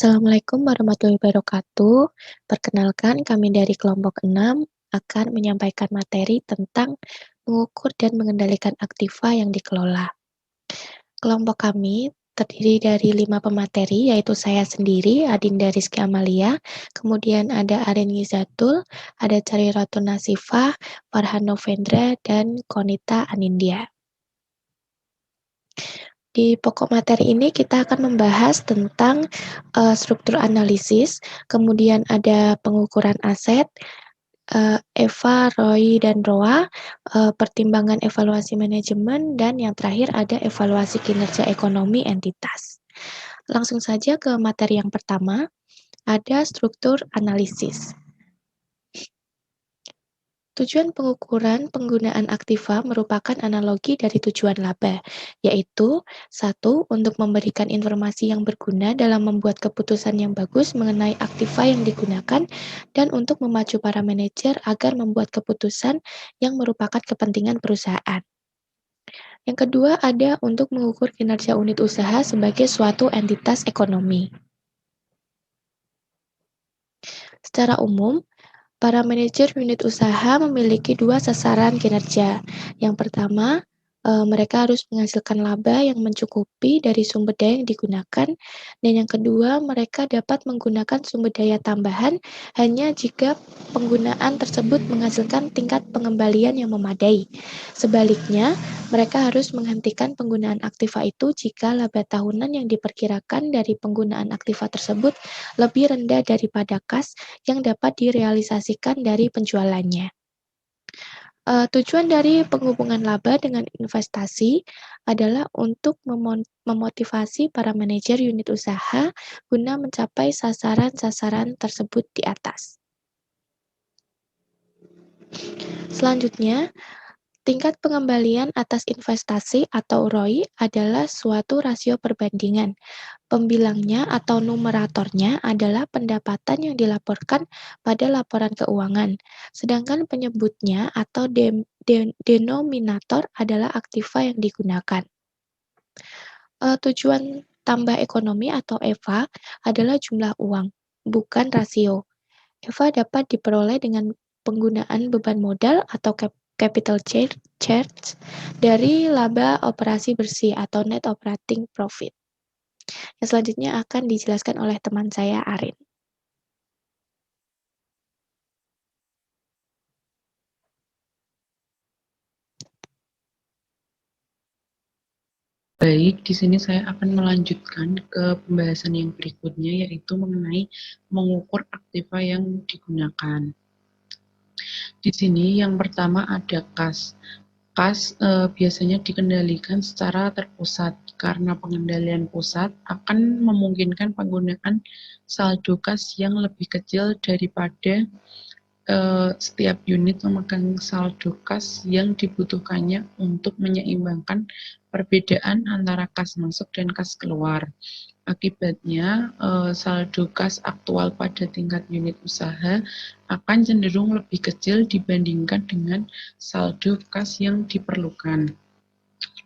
Assalamualaikum warahmatullahi wabarakatuh. Perkenalkan, kami dari kelompok 6 akan menyampaikan materi tentang mengukur dan mengendalikan aktiva yang dikelola. Kelompok kami terdiri dari 5 pemateri, yaitu saya sendiri, Adinda Rizky Amalia, kemudian ada Arin Gizatul, ada Cari Ratu Nasifah, Farhan Novendra, dan Konita Anindya. Di pokok materi ini kita akan membahas tentang struktur analisis, kemudian ada pengukuran aset, EVA, ROI, dan ROA, pertimbangan evaluasi manajemen, dan yang terakhir ada evaluasi kinerja ekonomi entitas. Langsung saja ke materi yang pertama, ada struktur analisis. Tujuan pengukuran penggunaan aktiva merupakan analogi dari tujuan laba, yaitu 1. Untuk memberikan informasi yang berguna dalam membuat keputusan yang bagus mengenai aktiva yang digunakan, dan untuk memacu para manajer agar membuat keputusan yang merupakan kepentingan perusahaan. Yang kedua ada untuk mengukur kinerja unit usaha sebagai suatu entitas ekonomi. Secara umum, para manajer unit usaha memiliki 2 sasaran kinerja. Yang pertama, mereka harus menghasilkan laba yang mencukupi dari sumber daya yang digunakan, dan yang kedua, mereka dapat menggunakan sumber daya tambahan hanya jika penggunaan tersebut menghasilkan tingkat pengembalian yang memadai. Sebaliknya, mereka harus menghentikan penggunaan aktiva itu jika laba tahunan yang diperkirakan dari penggunaan aktiva tersebut lebih rendah daripada kas yang dapat direalisasikan dari penjualannya. Tujuan dari penghubungan laba dengan investasi adalah untuk memotivasi para manajer unit usaha guna mencapai sasaran-sasaran tersebut di atas. Selanjutnya, tingkat pengembalian atas investasi atau ROI adalah suatu rasio perbandingan. Pembilangnya atau numeratornya adalah pendapatan yang dilaporkan pada laporan keuangan, sedangkan penyebutnya atau denominator adalah aktiva yang digunakan. Tujuan tambah ekonomi atau EVA adalah jumlah uang, bukan rasio. EVA dapat diperoleh dengan penggunaan beban modal atau capital charge dari laba operasi bersih atau net operating profit. Yang selanjutnya akan dijelaskan oleh teman saya, Arin. Baik, di sini saya akan melanjutkan ke pembahasan yang berikutnya, yaitu mengenai mengukur aktiva yang digunakan. Di sini yang pertama ada kas. Kas biasanya dikendalikan secara terpusat, karena pengendalian pusat akan memungkinkan penggunaan saldo kas yang lebih kecil daripada setiap unit memegang saldo kas yang dibutuhkannya untuk menyeimbangkan perbedaan antara kas masuk dan kas keluar. Akibatnya, saldo kas aktual pada tingkat unit usaha akan cenderung lebih kecil dibandingkan dengan saldo kas yang diperlukan.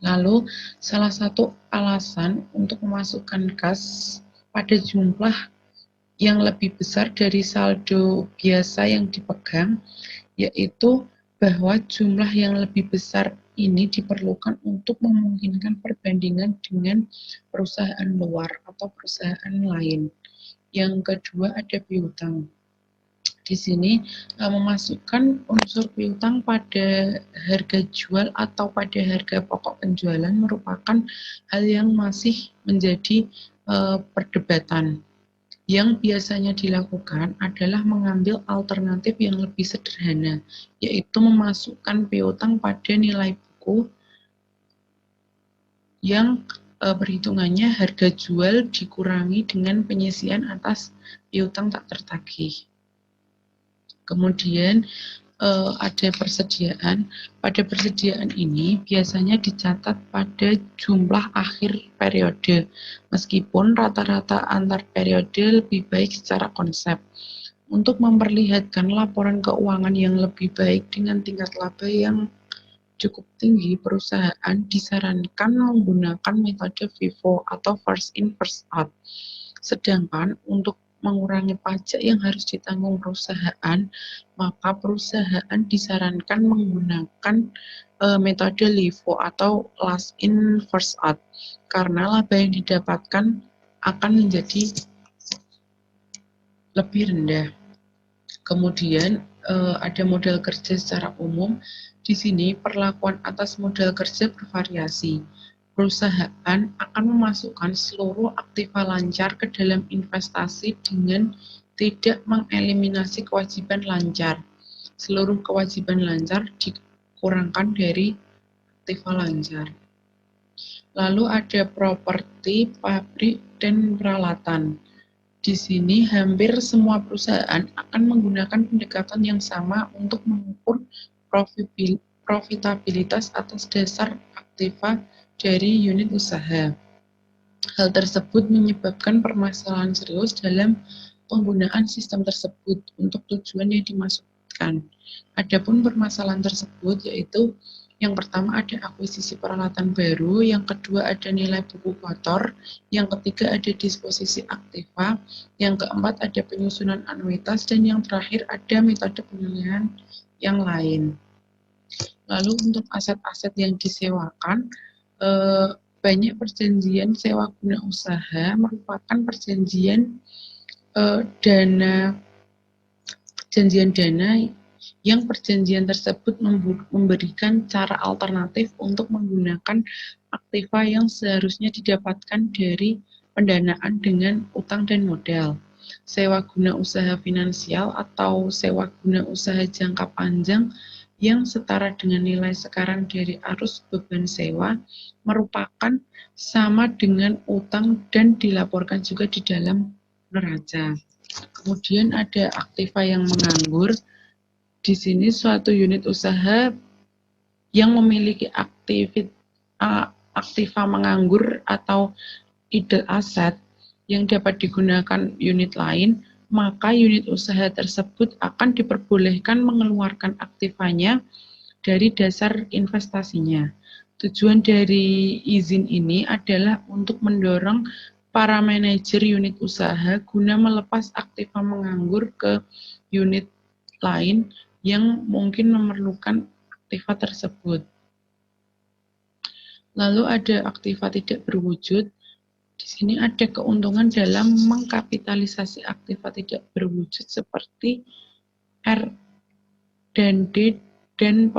Lalu, salah satu alasan untuk memasukkan kas pada jumlah yang lebih besar dari saldo biasa yang dipegang, yaitu bahwa jumlah yang lebih besar ini diperlukan untuk memungkinkan perbandingan dengan perusahaan luar atau perusahaan lain. Yang kedua ada piutang. Di sini memasukkan unsur piutang pada harga jual atau pada harga pokok penjualan merupakan hal yang masih menjadi perdebatan. Yang biasanya dilakukan adalah mengambil alternatif yang lebih sederhana, yaitu memasukkan piutang pada nilai buku yang perhitungannya harga jual dikurangi dengan penyisian atas piutang tak tertagih. Kemudian ada persediaan. Pada persediaan ini biasanya dicatat pada jumlah akhir periode, meskipun rata-rata antar periode lebih baik secara konsep. Untuk memperlihatkan laporan keuangan yang lebih baik dengan tingkat laba yang cukup tinggi, perusahaan disarankan menggunakan metode FIFO atau first in first out. Sedangkan untuk mengurangi pajak yang harus ditanggung perusahaan, maka perusahaan disarankan menggunakan metode LIFO atau last in first out, karena laba yang didapatkan akan menjadi lebih rendah. Kemudian ada model kerja secara umum. Di sini perlakuan atas model kerja bervariasi. Perusahaan akan memasukkan seluruh aktiva lancar ke dalam investasi dengan tidak mengeliminasi kewajiban lancar. Seluruh kewajiban lancar dikurangkan dari aktiva lancar. Lalu ada properti, pabrik, dan peralatan. Di sini hampir semua perusahaan akan menggunakan pendekatan yang sama untuk mengukur profitabilitas atas dasar aktiva dari unit usaha. Hal tersebut menyebabkan permasalahan serius dalam penggunaan sistem tersebut untuk tujuan yang dimaksudkan. Adapun permasalahan tersebut yaitu yang pertama ada akuisisi peralatan baru, yang kedua ada nilai buku kotor, yang ketiga ada disposisi aktiva, yang keempat ada penyusunan anuitas, dan yang terakhir ada metode penilaian yang lain. Lalu untuk aset-aset yang disewakan, banyak perjanjian sewa guna usaha merupakan perjanjian dana yang perjanjian tersebut memberikan cara alternatif untuk menggunakan aktiva yang seharusnya didapatkan dari pendanaan dengan utang dan modal. Sewa guna usaha finansial atau sewa guna usaha jangka panjang yang setara dengan nilai sekarang dari arus beban sewa merupakan sama dengan utang dan dilaporkan juga di dalam neraca. Kemudian ada aktiva yang menganggur. Di sini suatu unit usaha yang memiliki aktiva menganggur atau idle asset yang dapat digunakan unit lain, maka unit usaha tersebut akan diperbolehkan mengeluarkan aktivanya dari dasar investasinya. Tujuan dari izin ini adalah untuk mendorong para manajer unit usaha guna melepas aktiva menganggur ke unit lain yang mungkin memerlukan aktiva tersebut. Lalu ada aktiva tidak berwujud. Di sini ada keuntungan dalam mengkapitalisasi aktiva tidak berwujud seperti R dan D dan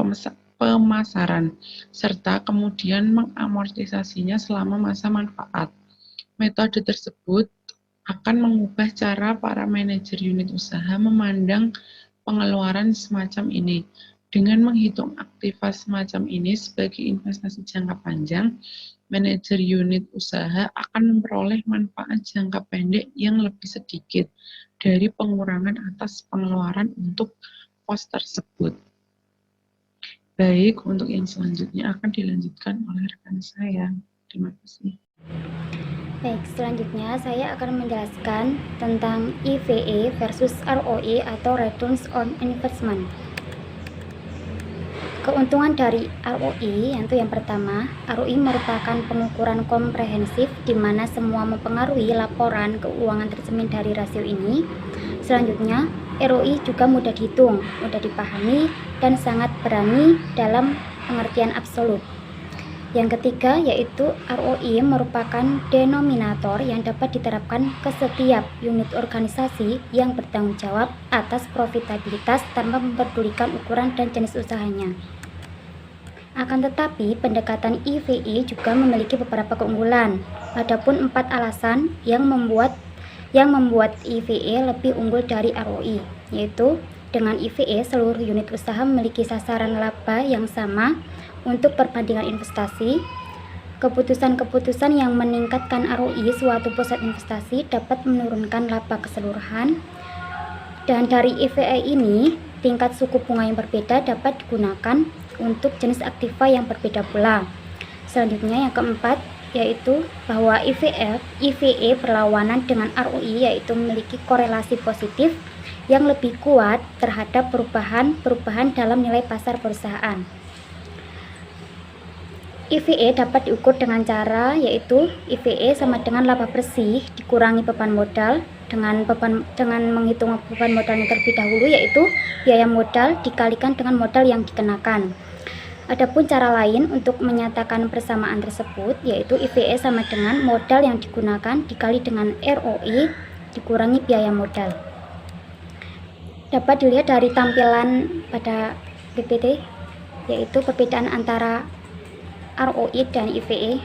pemasaran, serta kemudian mengamortisasinya selama masa manfaat. Metode tersebut akan mengubah cara para manajer unit usaha memandang pengeluaran semacam ini. Dengan menghitung aktiva semacam ini sebagai investasi jangka panjang, manajer unit usaha akan memperoleh manfaat jangka pendek yang lebih sedikit dari pengurangan atas pengeluaran untuk pos tersebut. Baik, untuk yang selanjutnya akan dilanjutkan oleh rekan saya. Terima kasih. Baik, selanjutnya saya akan menjelaskan tentang IVE versus ROI atau Returns on Investment. Keuntungan dari ROI yaitu yang pertama, ROI merupakan pengukuran komprehensif di mana semua mempengaruhi laporan keuangan tercermin dari rasio ini. Selanjutnya, ROI juga mudah dihitung, mudah dipahami, dan sangat berani dalam pengertian absolut. Yang ketiga yaitu ROI merupakan denominator yang dapat diterapkan ke setiap unit organisasi yang bertanggung jawab atas profitabilitas tanpa mempedulikan ukuran dan jenis usahanya. Akan tetapi, pendekatan IVE juga memiliki beberapa keunggulan. Adapun 4 alasan yang membuat IVE lebih unggul dari ROI, yaitu dengan IVE seluruh unit usaha memiliki sasaran laba yang sama untuk perbandingan investasi. Keputusan-keputusan yang meningkatkan ROI suatu pusat investasi dapat menurunkan laba keseluruhan. Dan dari IVE ini, tingkat suku bunga yang berbeda dapat digunakan untuk jenis aktiva yang berbeda pula. Selanjutnya yang keempat yaitu bahwa IVE berlawanan dengan ROI, yaitu memiliki korelasi positif yang lebih kuat terhadap perubahan dalam nilai pasar perusahaan. IVE dapat diukur dengan cara yaitu IVE sama dengan laba bersih dikurangi beban modal dengan menghitung beban modalnya terlebih dahulu, yaitu biaya modal dikalikan dengan modal yang dikenakan. Adapun cara lain untuk menyatakan persamaan tersebut yaitu IVE sama dengan modal yang digunakan dikali dengan ROI dikurangi biaya modal. Dapat dilihat dari tampilan pada PPT yaitu perbedaan antara ROI dan IVE.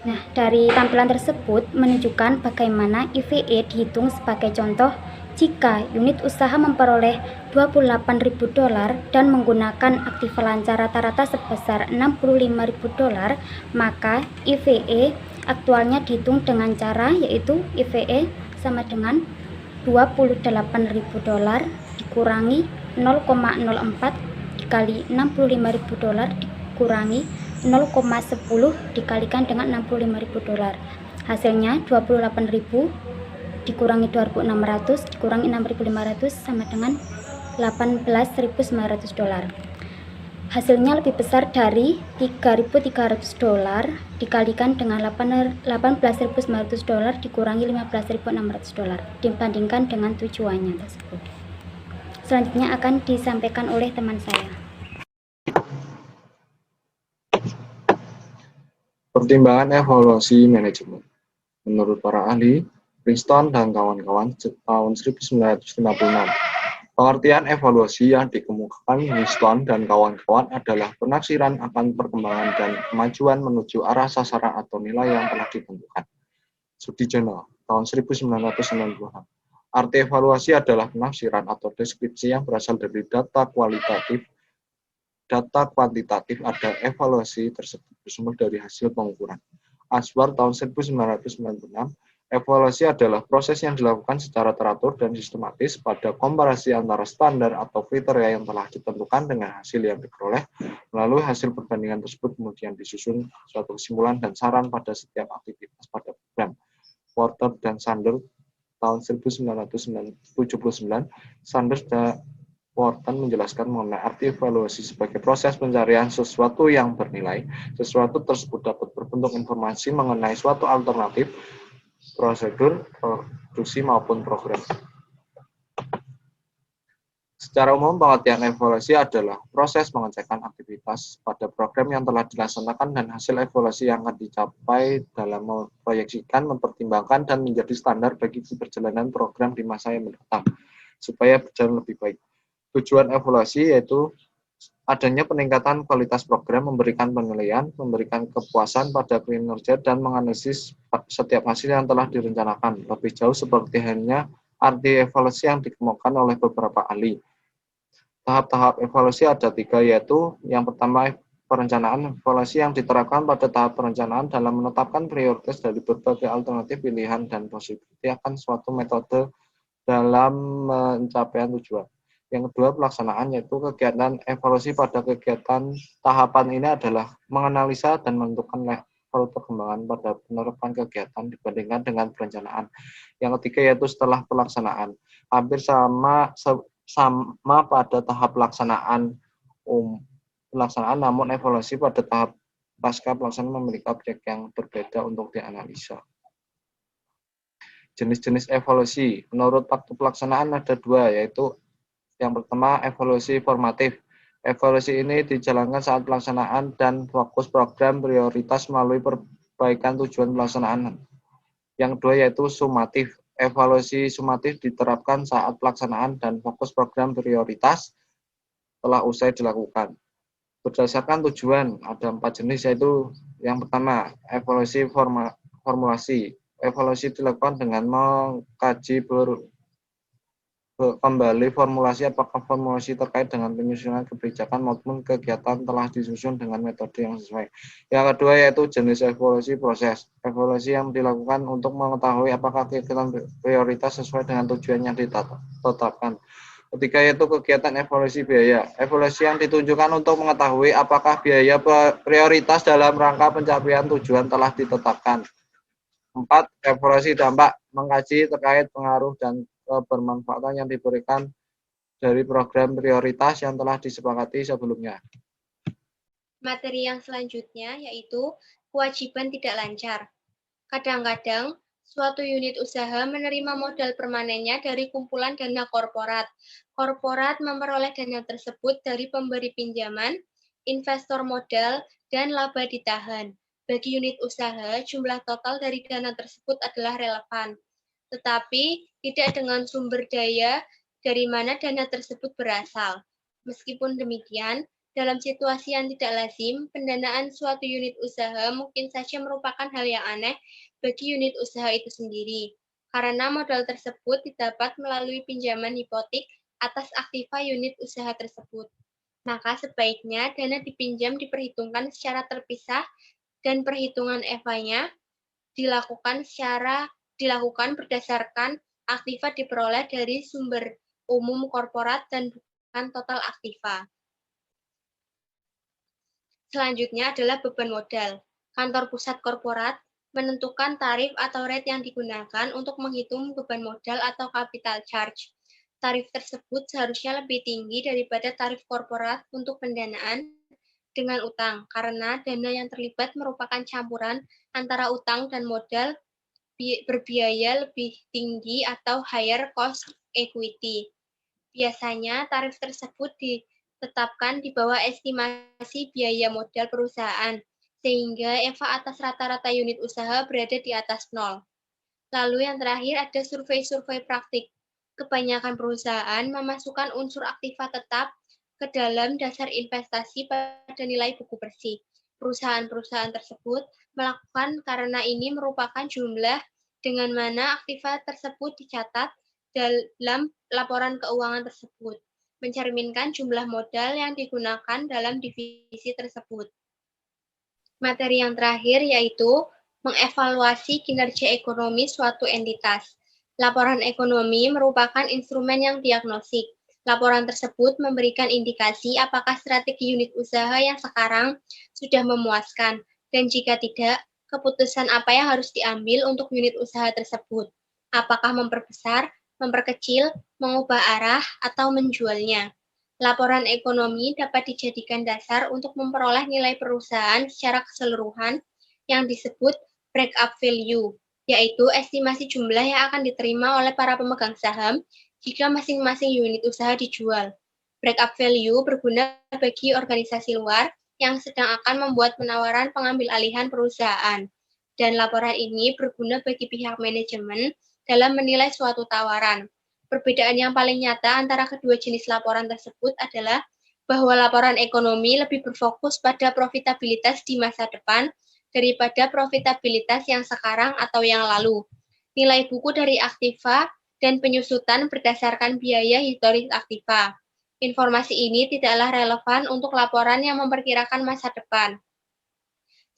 Nah, dari tampilan tersebut menunjukkan bagaimana IVE dihitung sebagai contoh. Jika unit usaha memperoleh $28.000 dan menggunakan aktiva lancar rata-rata sebesar $65.000, maka IVE aktualnya dihitung dengan cara yaitu IVE sama dengan $28.000 dikurangi 0,04 dikali $65.000 dikurangi 0,10 dikalikan dengan $65.000. Hasilnya 28.000 dikurangi 2.600 dikurangi 6.500 sama dengan $18.900. Hasilnya lebih besar dari $3.300 dikalikan dengan $18.900 dikurangi $15.600 dibandingkan dengan tujuannya tersebut. Selanjutnya akan disampaikan oleh teman saya. Pertimbangan evaluasi manajemen. Menurut para ahli, Princeton dan kawan-kawan tahun 1956, pengertian evaluasi yang dikemukakan Princeton dan kawan-kawan adalah penafsiran akan perkembangan dan kemajuan menuju arah sasaran atau nilai yang telah ditentukan. Sudijono, tahun 1996. Arti evaluasi adalah penafsiran atau deskripsi yang berasal dari data kuantitatif ada evaluasi tersebut bersumber dari hasil pengukuran. Aswar tahun 1996, evaluasi adalah proses yang dilakukan secara teratur dan sistematis pada komparasi antara standar atau kriteria yang telah ditentukan dengan hasil yang diperoleh. Melalui hasil perbandingan tersebut kemudian disusun suatu kesimpulan dan saran pada setiap aktivitas pada program. Porter dan Sanders tahun 1979, Sanders dan Wharton menjelaskan mengenai arti evaluasi sebagai proses pencarian sesuatu yang bernilai. Sesuatu tersebut dapat berbentuk informasi mengenai suatu alternatif, prosedur, produksi maupun program. Secara umum, pengertian evaluasi adalah proses pengecekan aktivitas pada program yang telah dilaksanakan dan hasil evaluasi yang akan dicapai dalam memproyeksikan, mempertimbangkan, dan menjadi standar bagi perjalanan program di masa yang mendatang, supaya berjalan lebih baik. Tujuan evaluasi yaitu adanya peningkatan kualitas program, memberikan penilaian, memberikan kepuasan pada kinerja, dan menganalisis setiap hasil yang telah direncanakan. Lebih jauh seperti halnya arti evaluasi yang dikemukakan oleh beberapa ahli. Tahap-tahap evaluasi ada 3, yaitu yang pertama perencanaan. Evaluasi yang diterapkan pada tahap perencanaan dalam menetapkan prioritas dari berbagai alternatif pilihan dan posibilitas akan suatu metode dalam pencapaian tujuan. Yang kedua, pelaksanaan, yaitu kegiatan evaluasi pada kegiatan tahapan ini adalah menganalisa dan menentukan level perkembangan pada penerapan kegiatan dibandingkan dengan perencanaan. Yang ketiga, yaitu setelah pelaksanaan. Hampir sama pada tahap pelaksanaan, namun evaluasi pada tahap pasca pelaksanaan memiliki objek yang berbeda untuk dianalisa. Jenis-jenis evaluasi. Menurut waktu pelaksanaan ada 2, yaitu yang pertama, evaluasi formatif. Evaluasi ini dijalankan saat pelaksanaan dan fokus program prioritas melalui perbaikan tujuan pelaksanaan. Yang kedua, yaitu sumatif. Evaluasi sumatif diterapkan saat pelaksanaan dan fokus program prioritas telah usai dilakukan. Berdasarkan tujuan, ada 4 jenis, yaitu yang pertama, evaluasi formulasi. Evaluasi dilakukan dengan mengkaji kembali formulasi apakah formulasi terkait dengan penyusunan kebijakan maupun kegiatan telah disusun dengan metode yang sesuai. Yang kedua yaitu jenis evaluasi proses. Evaluasi yang dilakukan untuk mengetahui apakah kegiatan prioritas sesuai dengan tujuan yang ditetapkan. Ketiga yaitu kegiatan evaluasi biaya. Evaluasi yang ditunjukkan untuk mengetahui apakah biaya prioritas dalam rangka pencapaian tujuan telah ditetapkan. 4. Evaluasi dampak, mengkaji terkait pengaruh dan kebermanfaatan yang diberikan dari program prioritas yang telah disepakati sebelumnya. Materi yang selanjutnya yaitu kewajiban tidak lancar. Kadang-kadang, suatu unit usaha menerima modal permanennya dari kumpulan dana korporat. Korporat memperoleh dana tersebut dari pemberi pinjaman, investor modal, dan laba ditahan. Bagi unit usaha, jumlah total dari dana tersebut adalah relevan, tetapi tidak dengan sumber daya dari mana dana tersebut berasal. Meskipun demikian, dalam situasi yang tidak lazim, pendanaan suatu unit usaha mungkin saja merupakan hal yang aneh bagi unit usaha itu sendiri, karena modal tersebut didapat melalui pinjaman hipotek atas aktiva unit usaha tersebut. Maka sebaiknya dana dipinjam diperhitungkan secara terpisah dan perhitungan EVA-nya dilakukan berdasarkan aktiva diperoleh dari sumber umum korporat dan bukan total aktiva. Selanjutnya adalah beban modal. Kantor pusat korporat menentukan tarif atau rate yang digunakan untuk menghitung beban modal atau capital charge. Tarif tersebut seharusnya lebih tinggi daripada tarif korporat untuk pendanaan dengan utang, karena dana yang terlibat merupakan campuran antara utang dan modal berbiaya lebih tinggi atau higher cost equity. Biasanya tarif tersebut ditetapkan di bawah estimasi biaya modal perusahaan, sehingga EVA atas rata-rata unit usaha berada di atas 0. Lalu yang terakhir ada survei-survei praktik. Kebanyakan perusahaan memasukkan unsur aktiva tetap ke dalam dasar investasi pada nilai buku bersih. Perusahaan-perusahaan tersebut melakukan karena ini merupakan jumlah dengan mana aktiva tersebut dicatat dalam laporan keuangan tersebut, mencerminkan jumlah modal yang digunakan dalam divisi tersebut. Materi yang terakhir yaitu mengevaluasi kinerja ekonomi suatu entitas. Laporan ekonomi merupakan instrumen yang diagnostik. Laporan tersebut memberikan indikasi apakah strategi unit usaha yang sekarang sudah memuaskan, dan jika tidak, keputusan apa yang harus diambil untuk unit usaha tersebut. Apakah memperbesar, memperkecil, mengubah arah, atau menjualnya. Laporan ekonomi dapat dijadikan dasar untuk memperoleh nilai perusahaan secara keseluruhan yang disebut break-up value, yaitu estimasi jumlah yang akan diterima oleh para pemegang saham jika masing-masing unit usaha dijual. Break-up value berguna bagi organisasi luar yang sedang akan membuat penawaran pengambil alihan perusahaan, dan laporan ini berguna bagi pihak manajemen dalam menilai suatu tawaran. Perbedaan yang paling nyata antara kedua jenis laporan tersebut adalah bahwa laporan ekonomi lebih berfokus pada profitabilitas di masa depan daripada profitabilitas yang sekarang atau yang lalu. Nilai buku dari aktiva dan penyusutan berdasarkan biaya historis aktiva. Informasi ini tidaklah relevan untuk laporan yang memperkirakan masa depan.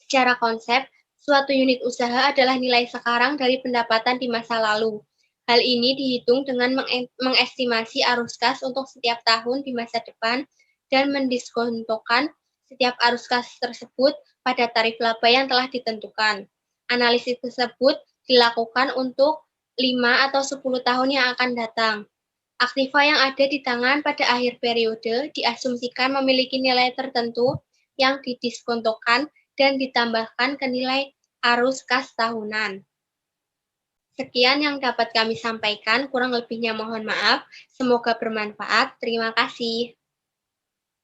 Secara konsep, suatu unit usaha adalah nilai sekarang dari pendapatan di masa lalu. Hal ini dihitung dengan mengestimasi arus kas untuk setiap tahun di masa depan dan mendiskontokan setiap arus kas tersebut pada tarif laba yang telah ditentukan. Analisis tersebut dilakukan untuk 5 atau 10 tahun yang akan datang. Aktiva yang ada di tangan pada akhir periode diasumsikan memiliki nilai tertentu yang didiskontokan dan ditambahkan ke nilai arus kas tahunan. Sekian yang dapat kami sampaikan, kurang lebihnya mohon maaf. Semoga bermanfaat. Terima kasih.